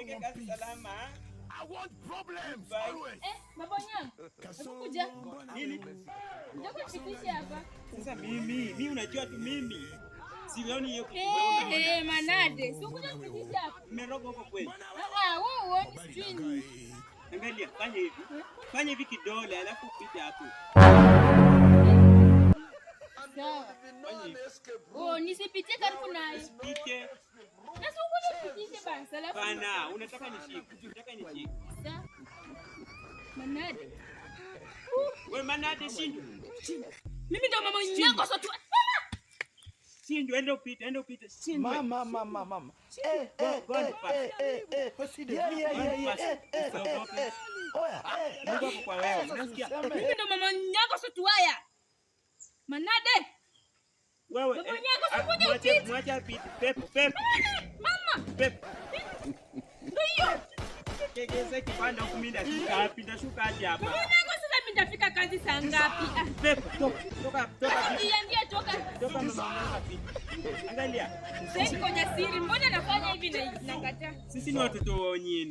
ufike kazi salama. I want problems always. Baba yangu. Kuja. Nini? Ndio kupitisha hapa. Sasa mimi unajua tu mimi. Sioni hiyo kitu. Manade. Si kuja kupitisha hapa. Umeroga huko kweli? Wewe uone string. Angalia, fanya hivi. Fanya hivi kidole alafu upite hapo. Sawa. Nisipitie karibu naye. Usipite. Na si kuja kupitisha basi alafu. Bana, unataka nishike. Sawa. Manade. Wewe Manade shindu. Mimi ndo mama nyako sotu. Shindu, enda upite. Shindu. Mama. Mungu kwa wewe. Unasikia? Mimi ndo mama nyako sotu haya. Manade. Wewe. Mwacha apite. Pepo. Mama. Pepo. Ndio hiyo. Kegeza kipanda huko mimi ndashuka aje hapa. Mama nyako sasa mimi nitafika kazi saa ngapi? Pepo, toka. Niambie toka. Toka mama. Angalia. Sasa niko jasiri. Mbona nafanya hivi na nakataa? Sisi ni watoto wa Onyino.